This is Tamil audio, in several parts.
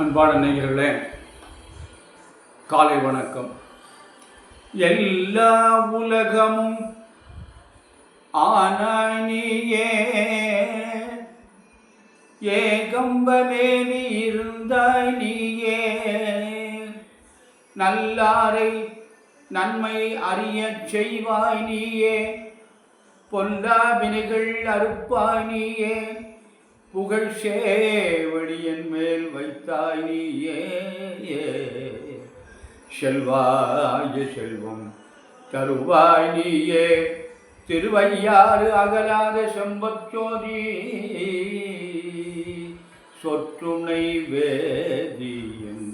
அன்பான நேயர்களே, காலை வணக்கம். எல்லா உலகமும் ஆனாய் நீயே, ஏகம்பமே நீ இருந்தாய் நீயே. நல்லாரை நன்மை அறியச் செய்வாய் நீயே, பொல்லா வினைகள் அறுப்பாய் நீயே. புகழ் சேவடியன் மேல் வைத்தாய் நீயே. செல்வாய செல்வம் தருவாய் நீயே, திருவையாறு அகலாத செம்பச்சோதி. சொற்றுணை வேதியன்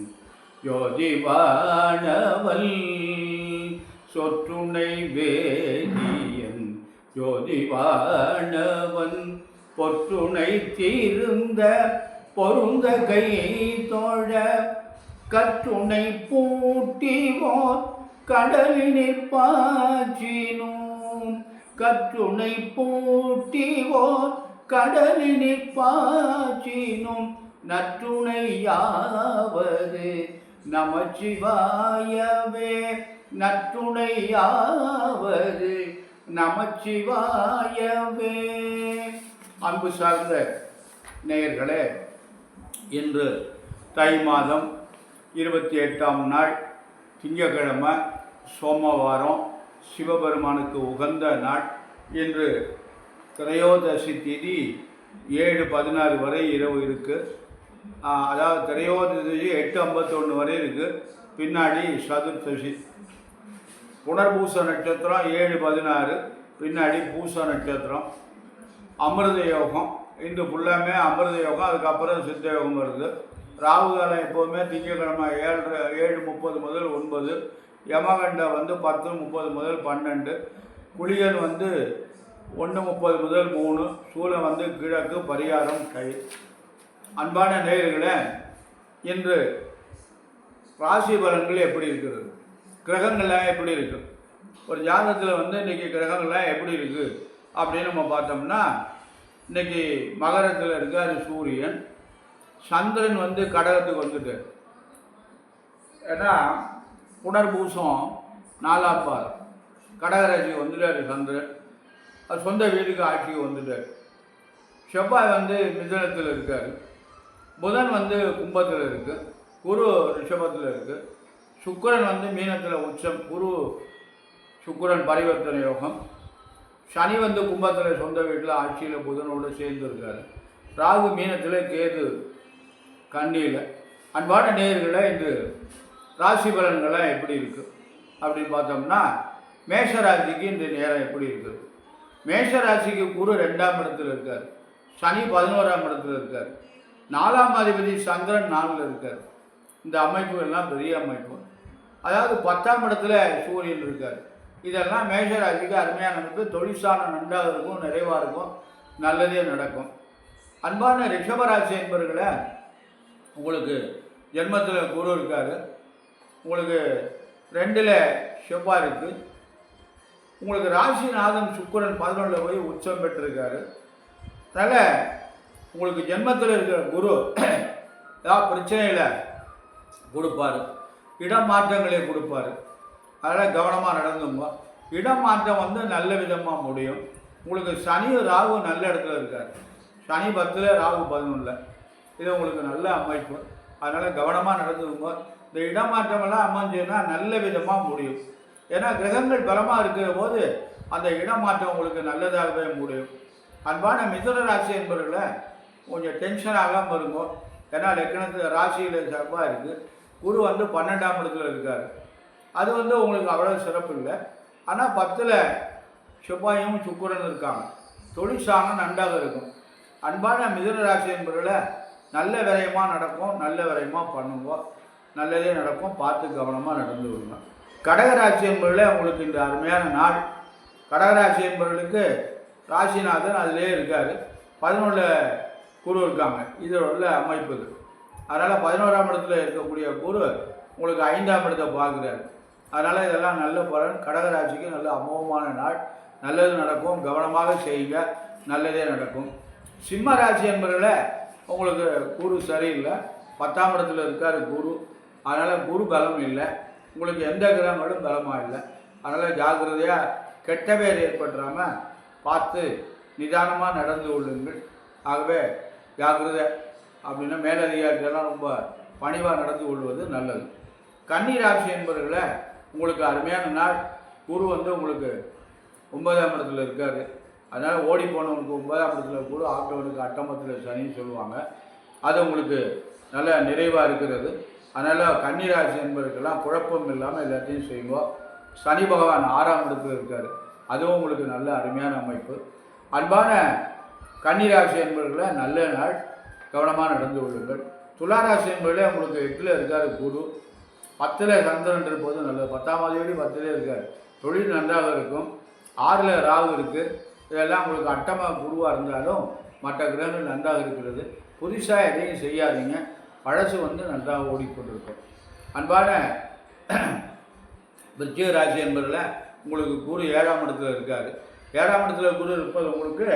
ஜோதிவானவல், சொற்றுணை வேதியன் ஜோதிவானவன். பொற்றுணை தீர்ந்த பொருந்த கை தோழ, கற்றுணை பூட்டிவோர் கடலினிற் பாய்ச்சினோம். கற்றுணை பூட்டிவோர் கடலினிற் பாய்ச்சினோம். நற்றுணையாவது நமச்சிவாயவே, நற்றுணையாவது நமச்சிவாயவே. அன்பு சார்ந்த நேயர்களே, இன்று தை மாதம் 28ஆம் நாள் திங்கட்கிழமை, சோமவாரம், சிவபெருமானுக்கு உகந்த நாள். இன்று திரையோதசி திதி 7:16 வரை இரவு இருக்குது. அதாவது திரையோதசி 8:51 வரை இருக்குது. பின்னாடி சதுர்த்தசி. புனர்பூச நட்சத்திரம் 7:16, பின்னாடி பூச நட்சத்திரம். அமிர்த யோகம் இன்று ஃபுல்லாமே அமிர்த யோகம், அதுக்கப்புறம் சித்த யோகம் வருது. ராகு காலம் எப்போதுமே திங்கட்கிழமை 7:30 முதல் 9, யமகண்டம் 10:30 முதல் 12, குளியல் 1:30 முதல் 3, சூலம் கிழக்கு, பரிகாரம் கை. அன்பான நேயர்களே, இன்று ராசி பலன்கள் எப்படி இருக்கிறது, கிரகங்கள்லாம் எப்படி இருக்குது, ஒரு ஜாதகத்தில் இன்றைக்கி கிரகங்கள்லாம் எப்படி இருக்குது அப்படின்னு நம்ம பார்த்தோம்னா, இன்றைக்கி மகரத்தில் இருக்கார் சூரியன். சந்திரன் கடகத்துக்கு வந்துட்டார். ஏன்னா புனர்பூசம் 4ஆம் பாதம் கடகராசிக்கு வந்துட்டார் சந்திரன். அது சொந்த வீட்டுக்கு ஆட்சிக்கு வந்துட்டார். செவ்வாய் மிதுனத்தில் இருக்கார். புதன் கும்பத்தில் இருக்குது. குரு ரிஷபத்தில் இருக்குது. சுக்கிரன் மீனத்தில் உச்சம். குரு சுக்கிரன் பரிவர்த்தனை யோகம். சனி கும்பத்தில் சொந்த வீட்டில் ஆட்சியில் புதனோடு சேர்ந்துருக்காரு. ராகு மீனத்தில், கேது கன்னியில். அன்பான நேயர்களை, இன்று ராசி பலன்கள்லாம் எப்படி இருக்குது அப்படின்னு பார்த்தோம்னா, மேஷராசிக்கு இந்த நேரம் எப்படி இருக்குது. மேஷராசிக்கு குரு 2ஆம் இடத்துல இருக்கார். சனி 11ஆம் இடத்துல இருக்கார். 4ஆம் அதிபதி சந்திரன் 4ல் இருக்கார். இந்த அமைப்பு எல்லாம் பெரிய அமைப்பு. அதாவது 10ஆம் இடத்துல சூரியன் இருக்கார். இதெல்லாம் மேஷராசிக்கு அருமையான அமைப்பு. தொழிற்சாலை நன்றாக இருக்கும், நிறைவாக இருக்கும், நல்லதே நடக்கும். அன்பான ரிஷபராசி என்பவர்களை, உங்களுக்கு ஜென்மத்தில் குரு இருக்கார். உங்களுக்கு 2ல் செவ்வாய் இருக்குது. உங்களுக்கு ராசிநாதன் சுக்கிரன் 11ல் போய் உச்சம் பெற்றிருக்காரு. அதனால் உங்களுக்கு ஜென்மத்தில் இருக்கிற குரு ஏதாவது பிரச்சனையில் கொடுப்பார், இடம் மாற்றங்களை கொடுப்பார். அதனால் கவனமாக நடந்துங்க. இடம் மாற்றம் நல்ல விதமாக முடியும். உங்களுக்கு சனி ராகு நல்ல இடத்துல இருக்கார். சனி 10ல், ராகு 11ல். இது உங்களுக்கு நல்ல அமைப்பு. அதனால் கவனமாக நடந்துக்குங்க. இந்த இடமாற்றமெல்லாம் அமைஞ்சதுன்னா நல்ல விதமாக முடியும். ஏன்னா கிரகங்கள் பலமாக இருக்கிற போது அந்த இடமாற்றம் உங்களுக்கு நல்லதாகவே முடியும். அன்பான மிதுன ராசி என்பவர்களை, கொஞ்சம் டென்ஷன் ஆகாமல் இருக்கும். ஏன்னா லக்னத்தில் ராசியில் செவ்வாய் இருக்குது. குரு 12ஆம் இடத்துல இருக்கார். அது உங்களுக்கு அவ்வளோ சிறப்பு இல்லை. ஆனால் 10ல் செவ்வாயும் சுக்கிரன் இருக்காங்க. தொழிற்சாலம் நன்றாக இருக்கும். அன்பான மிதுன ராசி என்பவர்களை, நல்ல விரயமாக நடக்கும், நல்ல விரயமாக பண்ணுவோம், நல்லதே நடக்கும். பார்த்து கவனமாக நடந்து வருங்க. கடகராசி என்பவர்களே, உங்களுக்கு இந்த அருமையான நாள். கடகராசி என்பவர்களுக்கு ராசிநாதன் அதிலே இருக்கார். 11ல் குரு இருக்காங்க. இது உள்ள அமைப்பு இது. அதனால் 11ஆம் இடத்துல இருக்கக்கூடிய குரு உங்களுக்கு 5ஆம் இடத்தை பார்க்குறாரு. அதனால் இதெல்லாம் நல்ல பலன். கடகராசிக்கு நல்ல அமோகமான நாள். நல்லது நடக்கும். கவனமாக செய்யுங்க, நல்லதே நடக்கும். சிம்ம ராசி என்பவர்களே, உங்களுக்கு குரு சரியில்லை. 10ஆம் இடத்துல இருக்கார் குரு. அதனால் குரு பலம் இல்லை, உங்களுக்கு எந்த கிரகங்களும் பலமாக இல்லை. அதனால் ஜாக்கிரதையாக கெட்ட பேர் ஏற்பட்டுறாமல் பார்த்து நிதானமாக நடந்து கொள்ளுங்கள். ஆகவே ஜாக்கிரதை அப்படின்னா மேலதிகாரிகளெல்லாம் ரொம்ப பணிவாக நடந்து கொள்வது நல்லது. கன்னி ராசி என்பவர்களை உங்களுக்கு அருமையான நாள். குரு உங்களுக்கு 9ஆம் இடத்துல இருக்கார். அதனால் ஓடி போனவனுக்கு 9ஆம் இடத்துல குரு, ஆட்டவனுக்கு அட்டமத்தில் சனின்னு சொல்லுவாங்க. அது உங்களுக்கு நல்ல நிறைவாக இருக்கிறது. அதனால் கன்னி ராசி என்பவர்களெல்லாம் குழப்பம் இல்லாமல் எல்லாத்தையும் செய்யுங்க. சனி பகவான் 6ஆம் இடத்துல இருக்கார், அதுவும் உங்களுக்கு நல்ல அருமையான அமைப்பு. அன்பான கன்னி ராசி என்பவர்களை நல்ல நாள், கவனமாக நடந்து கொள்ளுங்கள். துளாராசி என்பவர்களே உங்களுக்கு 8ல் இருக்கார் குரு, 10ல் சந்திரன் இருப்பது நல்லது. 10ஆம் அதிபதி 10லே இருக்கார், தொழில் நன்றாக இருக்கும். 6ல் ராகு இருக்குது. இதெல்லாம் உங்களுக்கு அட்டமாக குருவாக இருந்தாலும் மற்ற கிரகங்கள் நன்றாக இருக்கிறது. புதுசாக எதையும் செய்யாதீங்க, பழசு நன்றாக ஓடிக்கொண்டிருக்கும். அன்பான விருச்சிக ராசி என்பதில் உங்களுக்கு குரு 7ஆம் இடத்துல இருக்கார். 7ஆம் இடத்துல குரு இருப்பது உங்களுக்கு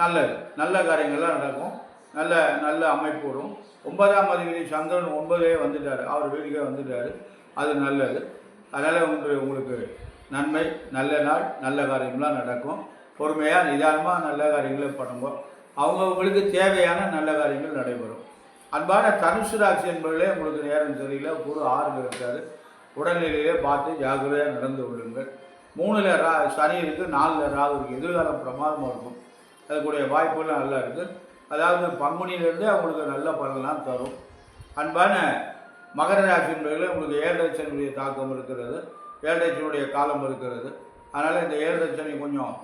நல்லது, நல்ல காரியங்கள்லாம் நடக்கும், நல்ல நல்ல அமைப்பு வரும். 9ஆம் அதிபதி சந்திரன் 9லே வந்துட்டார், அவர் வீட்டுக்கே வந்துட்டார், அது நல்லது. அதனால் உங்களுக்கு நன்மை, நல்ல நாள், நல்ல காரியங்கள்லாம் நடக்கும். பொறுமையாக நிதானமாக நல்ல காரியங்களை பண்ணுங்க, அவங்கவுங்களுக்கு தேவையான நல்ல காரியங்கள் நடைபெறும். அன்பான தனுசு ராசி என்பவர்களே உங்களுக்கு நேரம் சரியில்லை, குரு 6ல் இருக்கார். உடல்நிலையிலே பார்த்து ஜாக்கிரதையாக நடந்து கொள்ளுங்கள். 3ல் சனி இருக்குது, 4ல் ராகு இருக்குது. எதிர்காலம் பிரமாதமாக இருக்கும், அதுக்குடைய வாய்ப்புகள் நல்லா இருக்குது. அதாவது பங்குனியிலேருந்து அவங்களுக்கு நல்ல பலன்லாம் தரும். அன்பான மகர ராசி என்பவர்களே உங்களுக்கு 7 சனியுடைய தாக்கம் இருக்கிறது, 7 சனியுடைய காலம் இருக்கிறது. அதனால் இந்த 7 சனி கொஞ்சம்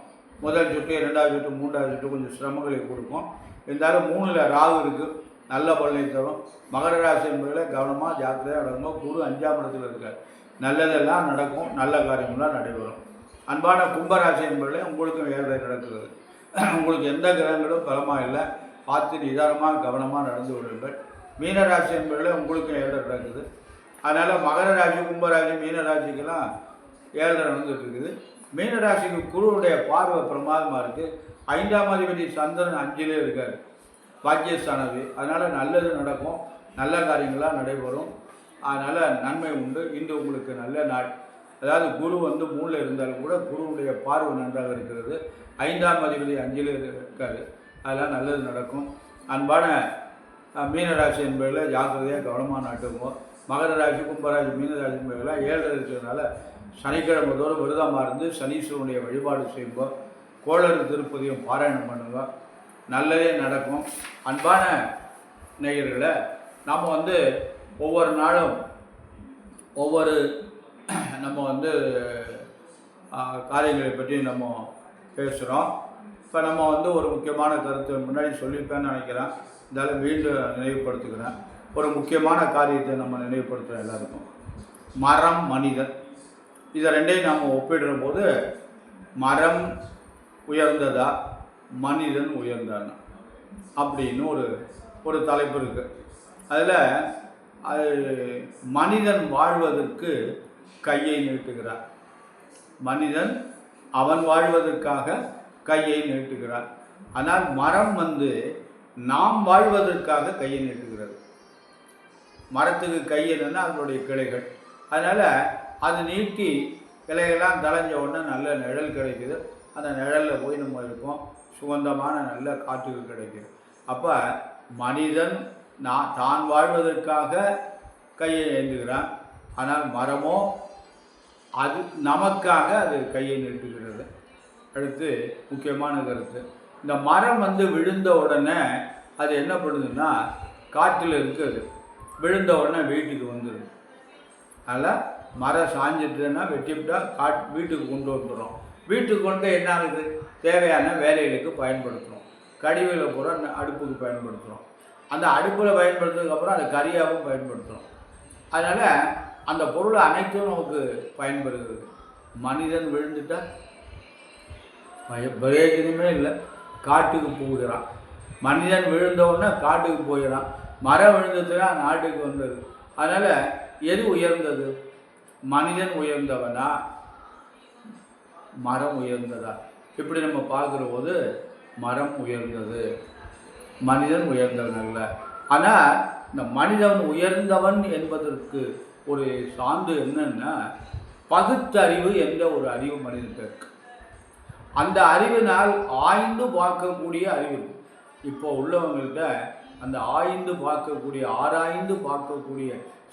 முதல் சுற்று, 2வது சுற்று, 3வது சுற்று கொஞ்சம் சிரமங்களை கொடுக்கும். இருந்தாலும் 3ல் ராகு இருக்குது, நல்ல பலனை தரும். மகர ராசி என்பதில் கவனமாக ஜாக்கிரதையாக நடக்கும். குரு 5ஆம் இடத்துல இருக்கார், நல்லதெல்லாம் நடக்கும், நல்ல காரியங்கள்லாம் நடைபெறும். அன்பான கும்பராசி என்பதில் உங்களுக்கும் 7 நடக்கிறது. உங்களுக்கு எந்த கிரகங்களும் பலமாக இல்லை, பார்த்து நிதானமாக கவனமாக நடந்து கொள்ளுங்கள். மீனராசி என்பதில் உங்களுக்கும் 7 நடக்குது. அதனால் மகர ராசி, கும்பராசி, மீனராசிக்கெல்லாம் 7 நடந்துட்டு இருக்குது. மீனராசிக்கு குருவுடைய பார்வை பிரமாதமாக இருக்குது. 5ஆம் அதிபதி சந்திரன் 5லே இருக்கார், பாக்கியஸ்தானது. அதனால் நல்லது நடக்கும், நல்ல காரியங்களாக நடைபெறும். அதனால் நன்மை உண்டு. இன்று உங்களுக்கு நல்ல நாள். அதாவது குரு 3ல் இருந்தாலும் கூட குருவுடைய பார்வை நன்றாக இருக்கிறது. 5ஆம் அதிபதி 5ல் இருக்கார், அதெல்லாம் நல்லது நடக்கும். அன்பான மீனராசி என்பதில் ஜாக்கிரதையாக கவனமாக நாட்டுவோம். மகர ராசி, கும்பராசி, மீனராசி என்பதெல்லாம் 7 இருக்கிறதுனால சனிக்கிழமை தோறும் விரதமாக இருந்து சனீஸ்வரனுடைய வழிபாடு செய்யுங்க. கோளறு திருப்பதியும் பாராயணம் பண்ணுங்க, நல்லதே நடக்கும். அன்பான நேயர்களை நாம் ஒவ்வொரு நாளும் ஒவ்வொரு நம்ம காரியங்களை பற்றி நம்ம பேசுகிறோம். இப்போ நம்ம ஒரு முக்கியமான கருத்து முன்னாடி சொல்லியிருப்பேன்னு நினைக்கிறேன், இருந்தாலும் மீண்டும் நினைவுபடுத்துகிறேன். ஒரு முக்கியமான காரியத்தை நம்ம நினைவுபடுத்துகிறோம் எல்லாருக்கும். மரம், மனிதன், இதை ரெண்டையும் நாம் ஒப்பிடுற போது மரம் உயர்ந்ததா, மனிதன் உயர்ந்தானா அப்படின்னு ஒரு தலைப்பு இருக்குது. அதில் அது மனிதன் வாழ்வதற்கு கையை நீட்டுகிறார், மனிதன் அவன் வாழ்வதற்காக கையை நீட்டுகிறார். ஆனால் மரம் நாம் வாழ்வதற்காக கையை நீட்டுகிறது. மரத்துக்கு கை என்னன்னா அதனுடைய கிளைகள், அதனால் அது நீட்டி கிளைகள்லாம் தளைஞ்ச உடனே நல்ல நிழல் கிடைக்குது. அந்த நிழலில் போய் நம்ம இருக்கோம், சுகந்தமான நல்ல காற்று கிடைக்குது. அப்போ மனிதன் தான் வாழ்வதற்காக கையை ஏந்துகிறான், ஆனால் மரமோ அது நமக்காக அது கையை நீட்டுகிறது. அடுத்து முக்கியமான கருத்து, இந்த மரம் விழுந்த உடனே அது என்ன பண்ணுதுன்னா காற்றில் இருக்குது, விழுந்த உடனே வீட்டுக்கு வந்துடுது. அதில் மரம் சாஞ்சிட்டுன்னா வெட்டிவிட்டால் வீட்டுக்கு கொண்டு வந்துடும். வீட்டுக்கு கொண்டு என்ன ஆகுது, தேவையான வேலைகளுக்கு பயன்படுத்துகிறோம். கழிவுகளை பூரா அடுப்புக்கு பயன்படுத்துகிறோம். அந்த அடுப்பில் பயன்படுத்துறதுக்கப்புறம் அதை கரியாகவும் பயன்படுத்துகிறோம். அதனால் அந்த பொருள் அனைத்தும் நமக்கு பயன்படுகிறது. மனிதன் விழுந்துட்டால் பிரயோஜனமே இல்லை, காட்டுக்கு போகிறான். மனிதன் விழுந்தவுடனே காட்டுக்கு போயிடறான். மரம் விழுந்ததுன்னா நாட்டுக்கு வந்தது. அதனால் எது உயர்ந்தது, மனிதன் உயர்ந்தவனா, மரம் உயர்ந்ததா? இப்படி நம்ம பார்க்குற போது மரம் உயர்ந்தது, மனிதன் உயர்ந்தவன் அல்ல. ஆனால் இந்த மனிதன் உயர்ந்தவன் என்பதற்கு ஒரு சான்று என்னன்னா, பகுத்தறிவு என்ற ஒரு அறிவு மனிதனுக்கு இருக்கு. அந்த அறிவினால் ஆய்ந்து பார்க்கக்கூடிய அறிவு இருக்கும். இப்போ உள்ளவங்கள்ட்ட அந்த ஆய்ந்து பார்க்கக்கூடிய, ஆராய்ந்து பார்க்கக்கூடிய,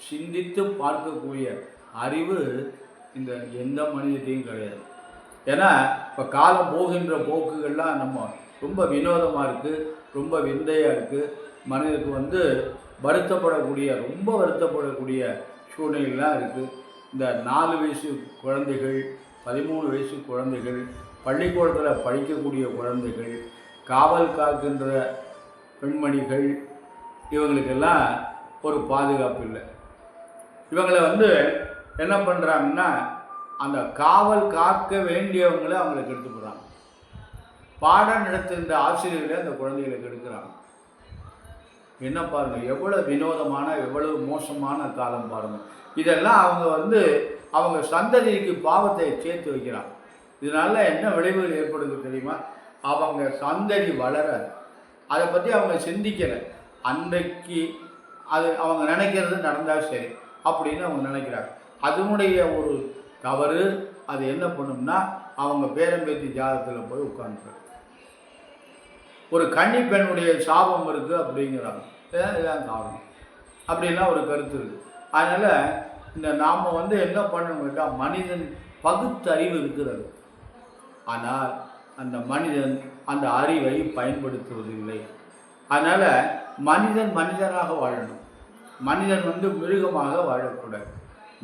சிந்தித்து பார்க்கக்கூடிய அறிவு இந்த எந்த மனிதத்தையும் கிடையாது. ஏன்னா இப்போ காலம் போகின்ற போக்குகள்லாம் நம்ம ரொம்ப வினோதமாக இருக்குது, ரொம்ப விந்தையாக இருக்குது. மனிதனுக்கு வருத்தப்படக்கூடிய, ரொம்ப வருத்தப்படக்கூடிய சூழ்நிலைலாம் இருக்குது. இந்த 4 வயசு குழந்தைகள், 13 வயசு குழந்தைகள், பள்ளிக்கூடத்தில் படிக்கக்கூடிய குழந்தைகள், காவல் காக்கின்ற பெண்மணிகள், இவங்களுக்கெல்லாம் ஒரு பாதுகாப்பு இல்லை. இவங்களை என்ன பண்ணுறாங்கன்னா, அந்த காவல் காக்க வேண்டியவங்களை அவங்களுக்கு எடுத்து போடுறாங்க. பாடம் நடத்துகின்ற ஆசிரியர்களை அந்த குழந்தைகளுக்கு எடுக்கிறாங்க. என்ன பாருங்கள், எவ்வளோ வினோதமான, எவ்வளவு மோசமான காலம் பாருங்கள். இதெல்லாம் அவங்க சந்ததிக்கு பாவத்தை சேர்த்து வைக்கிறாங்க. இதனால என்ன விளைவுகள் ஏற்படுது தெரியுமா? அவங்க சந்ததி வளராது. அதை பற்றி அவங்க சிந்திக்கலை. அன்றைக்கு அது அவங்க நினைக்கிறது நடந்தால் சரி அப்படின்னு அவங்க நினைக்கிறாங்க. அதனுடைய ஒரு தவறு. அது என்ன பண்ணும்னா, அவங்க பேரம்பேத்தி ஜாதகத்தில் போய் உட்காந்துருக்காங்க. ஒரு கன்னி பெண்ணுடைய சாபம் இருக்குது அப்படிங்கிறாங்க. இதுதான் காரணம் அப்படின்லாம் ஒரு கருத்து இருக்குது. அதனால் இந்த நாம் என்ன பண்ணணும் கேட்டால், மனிதன் பகுத்தறிவு இருக்கிறது. ஆனால் அந்த மனிதன் அந்த அறிவை பயன்படுத்துவதில்லை. அதனால் மனிதன் மனிதனாக வாழணும். மனிதன் மிருகமாக வாழக்கூடாது.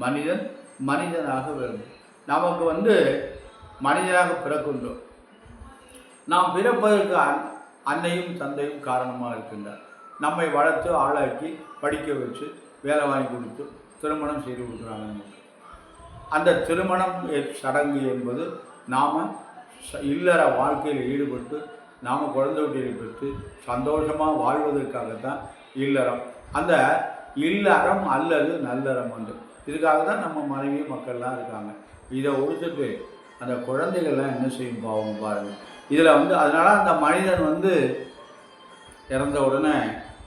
மனிதன் மனிதனாக வேண்டும். நமக்கு மனிதனாக பிறக்கின்றோம். நாம் பிறப்பதற்கு அன்னையும் தந்தையும் காரணமாக இருக்கின்றார். நம்மை வளர்த்து ஆளாக்கி படிக்க வச்சு வேலை வாங்கி கொடுத்து திருமணம் செய்து கொடுக்குறாங்க. நமக்கு அந்த திருமணம் சடங்கு என்பது நாம் இல்லற வாழ்க்கையில் ஈடுபட்டு நாம் குழந்தை குட்டியை பெற்று சந்தோஷமாக வாழ்வதற்காகத்தான் இல்லறம். அந்த இல்லறம் அல்லது நல்லறம் இதுக்காக தான் நம்ம மனைவி மக்கள்லாம் இருக்காங்க. இதை ஒழிச்சுட்டு அந்த குழந்தைகள்லாம் என்ன செய்யும் பாவம் பாருங்கள். இதில் அதனால் அந்த மனிதன் இறந்த உடனே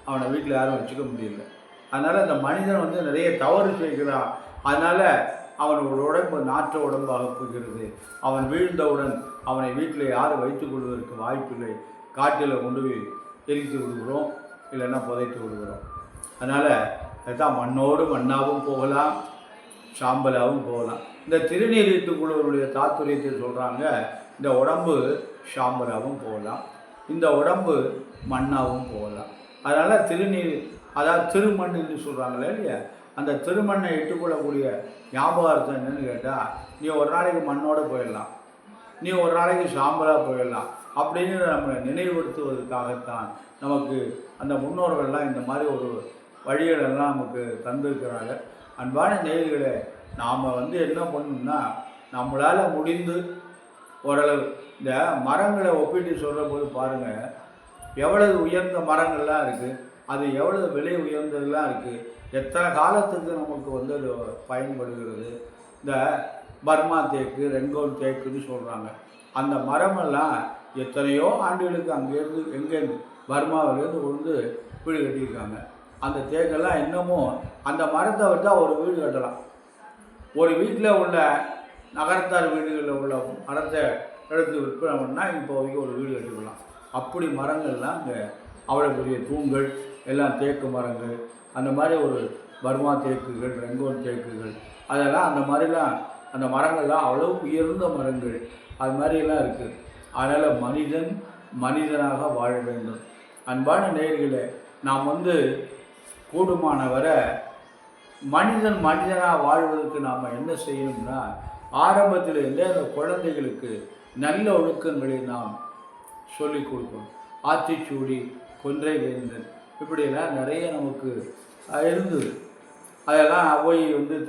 அவனை வீட்டில் யாரும் வச்சுக்க முடியல. அதனால் அந்த மனிதன் நிறைய தவறு செய்கிறான். அதனால் அவனோட உடம்பு நாற்ற உடம்பாக போகிறது. அவன் வீழ்ந்தவுடன் அவனை வீட்டில் யாரும் வைத்துக் கொள்வதற்கு வாய்ப்பில்லை. காட்டில் கொண்டு போய் எரித்து விடுகிறோம், இல்லைன்னா புதைத்து விடுகிறோம். அதனால் அதுதான் மண்ணோடு மண்ணாகவும் போகலாம், சாம்பலாகவும் போகலாம். இந்த திருநீரிட்டுக்குள்ளவருடைய தாத்துரியத்தை சொல்கிறாங்க, இந்த உடம்பு சாம்பலாகவும் போகலாம், இந்த உடம்பு மண்ணாகவும் போகலாம். அதனால் திருநீர், அதாவது திருமண் என்று சொல்கிறாங்களே இல்லையா, அந்த திருமண்ணை இட்டுக்கொள்ளக்கூடிய ஞாபகார்த்தம் என்னென்னு கேட்டால், நீ ஒரு நாளைக்கு மண்ணோடு போயிடலாம், நீ ஒரு நாளைக்கு சாம்பலாக போயிடலாம் அப்படின்னு நம்ம நினைவுபடுத்துவதற்காகத்தான் நமக்கு அந்த முன்னோர்கள்லாம் இந்த மாதிரி ஒரு வழிகளெல்லாம் நமக்கு தந்திருக்கிறாங்க. அன்பான நேயர்களே, நாம் என்ன பண்ணணும்னா, நம்மளால் முடிந்து ஓரளவு இந்த மரங்களை ஒப்பிட்டு சொல்கிற போது பாருங்கள், எவ்வளவு உயர்ந்த மரங்கள்லாம் இருக்குது, அது எவ்வளவு விலை உயர்ந்ததுலாம் இருக்குது, எத்தனை காலத்துக்கு நமக்கு அது பயன்படுகிறது. இந்த பர்மா தேக்கு, ரெங்கோன் தேக்குன்னு சொல்கிறாங்க. அந்த மரமெல்லாம் எத்தனையோ ஆண்டுகளுக்கு அங்கேருந்து எங்கேருந்து பர்மாவிலேருந்து வீடு கட்டியிருக்காங்க. அந்த தேக்கெல்லாம் இன்னமும் அந்த மரத்தை விட்டால் ஒரு வீடு கட்டலாம். ஒரு வீட்டில் உள்ள நகரத்தார் வீடுகளில் உள்ள மரத்தை எடுத்து விற்பனை பண்ணால் இப்போதைக்கு ஒரு வீடு கட்டிக்கலாம். அப்படி மரங்கள்லாம் அங்கே அவ்வளோ பெரிய தூண்கள் எல்லாம் தேக்கு மரங்கள், அந்த மாதிரி ஒரு பர்மா தேக்குகள், ரெங்கோன் தேக்குகள், அதெல்லாம் அந்த மாதிரிலாம் அந்த மரங்கள்லாம் அவ்வளோ உயர்ந்த மரங்கள், அது மாதிரிலாம் இருக்குது. அதனால் மனிதன் மனிதனாக வாழ வேண்டும். அன்பான நேயர்களே, நாம் கூடுமான வரை மனிதன் மனிதனாக வாழ்வதற்கு நாம் என்ன செய்யணும்னா, ஆரம்பத்திலிருந்தே அந்த குழந்தைகளுக்கு நல்ல ஒழுக்கங்களை நாம் சொல்லிக் கொடுக்கணும். ஆத்திச்சூடி, கொன்றை வேந்தன், இப்படியெல்லாம் நிறைய நமக்கு இருந்தது. அதெல்லாம் அவை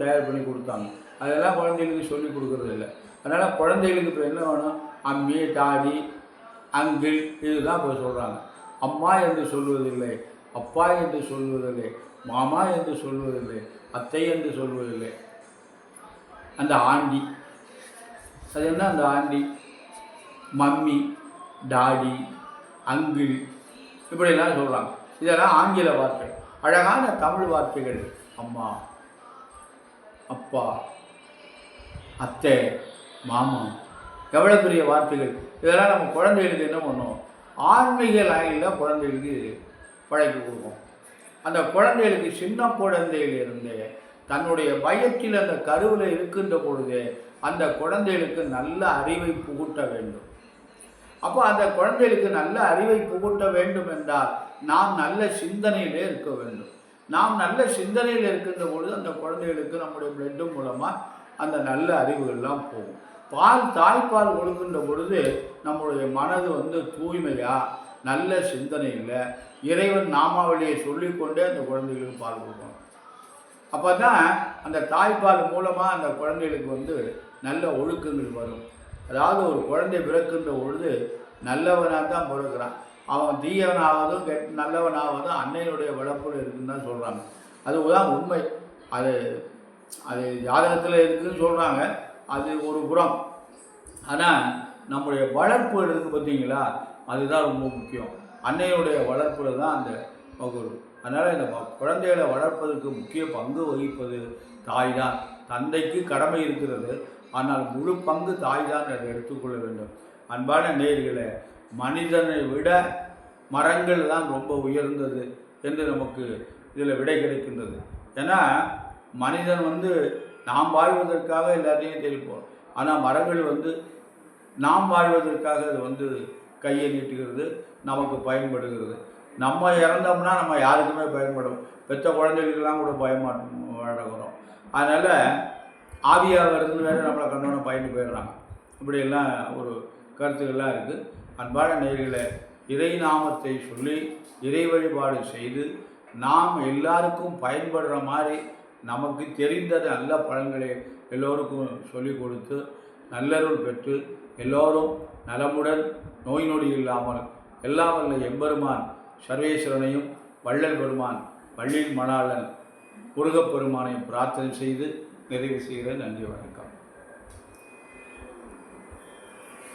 தயார் பண்ணி கொடுத்தாங்க. அதெல்லாம் குழந்தைகளுக்கு சொல்லிக் கொடுக்குறது இல்லை. அதனால் குழந்தைகளுக்கு இப்போ என்ன வேணும், அம்மி, டாடி, அங்கிள், இதுதான் இப்போ சொல்கிறாங்க. அம்மா என்று சொல்வதில்லை, அப்பா என்று சொல்வதில்லை, மாமா என்று சொல்வதில்லை, அத்தை என்று சொல்வதில்லை. அந்த ஆண்டி, அது என்ன அந்த ஆண்டி, மம்மி, டாடி, அங்கிள், இப்படிலாம் சொல்கிறாங்க. இதெல்லாம் ஆங்கில வார்த்தைகள். அழகான தமிழ் வார்த்தைகள். அம்மா, அப்பா, அத்தை, மாமா, எவ்வளோ பெரிய வார்த்தைகள். இதெல்லாம் நம்ம குழந்தைகளுக்கு என்ன பண்ணுவோம், ஆன்மீக லைனில் குழந்தைகளுக்கு பழக்கி கொடுப்போம். அந்த குழந்தைகளுக்கு சின்ன குழந்தையிலிருந்தே தன்னுடைய வயத்தில் அந்த கருவில் இருக்கின்ற பொழுது அந்த குழந்தைகளுக்கு நல்ல அறிவை புகுட்ட வேண்டும். அப்போ அந்த குழந்தைகளுக்கு நல்ல அறிவை புகுட்ட வேண்டும் என்றால் நாம் நல்ல சிந்தனையிலே இருக்க வேண்டும். நாம் நல்ல சிந்தனையில் இருக்கின்ற பொழுது அந்த குழந்தைகளுக்கு நம்முடைய பிளட்டு மூலமாக அந்த நல்ல அறிவுகள்லாம் போகும். தாய்ப்பால் கொடுக்கின்ற பொழுது நம்முடைய மனது தூய்மையாக நல்ல சிந்தனையில் இறைவன் நாமாவளியை சொல்லிக்கொண்டே அந்த குழந்தைகளுக்கு பால் கொடுக்கணும். அப்போ தான் அந்த தாய்ப்பால் மூலமாக அந்த குழந்தைகளுக்கு நல்ல ஒழுக்கங்கள் வரும். அதாவது ஒரு குழந்தை பிறக்கின்ற பொழுது நல்லவனாக தான் பிறக்கிறான். அவன் தீயவனாவதும் நல்லவனாவதும் அன்னையினுடைய வளர்ப்பில் இருக்குன்னு தான் சொல்கிறாங்க. அதுதான் உண்மை. அது அது ஜாதகத்தில் இருக்குதுன்னு சொல்கிறாங்க. அது ஒரு புறம். ஆனால் நம்முடைய வளர்ப்பு இருக்குது பார்த்தீங்களா, அதுதான் ரொம்ப முக்கியம். அன்னையுடைய வளர்ப்பில் தான் அந்த பகுதி. அதனால் இந்த குழந்தைகளை வளர்ப்பதற்கு முக்கிய பங்கு வகிப்பது தாய் தான். தந்தைக்கு கடமை இருக்கிறது, ஆனால் முழு பங்கு தாய் தான் அதை எடுத்துக்கொள்ள வேண்டும். அன்பான நேயர்களே, மனிதனை விட மரங்கள் தான் ரொம்ப உயர்ந்தது என்று நமக்கு இதில் விடை கிடைக்கின்றது. ஏன்னா மனிதன் நாம் வாழ்வதற்காக எல்லாத்தையும் தெரிப்போம். ஆனால் மரங்கள் நாம் வாழ்வதற்காக அது கையை நீட்டுகிறது, நமக்கு பயன்படுகிறது. நம்ம இறந்தோம்னா நம்ம யாருக்குமே பயன்படும். பெற்ற குழந்தைகளுக்கெல்லாம் கூட பயமாட்டோம். அதனால் ஆவியாக வருதுன்னு வேறு நம்மளை கண்ணோட பயந்து போயிடுறாங்க. இப்படியெல்லாம் ஒரு கருத்துக்கள்லாம் இருக்குது. அன்பான நேயர்களே, இறை நாமத்தை சொல்லி இறை வழிபாடு செய்து நாம் எல்லாருக்கும் பயன்படுற மாதிரி நமக்கு தெரிந்த நல்ல பலன்களை எல்லோருக்கும் சொல்லிக் கொடுத்து நல்லருள் பெற்று எல்லோரும் நலமுடன் நோய் நொடி இல்லாமல் எல்லாம் வல்ல எம்பெருமான் சர்வேஸ்வரனையும் வள்ளல் பெருமான் வள்ளில் மணாளன் முருகப்பெருமானையும் பிரார்த்தனை செய்து நிறைவு செய்கிறேன். நன்றி, வணக்கம்.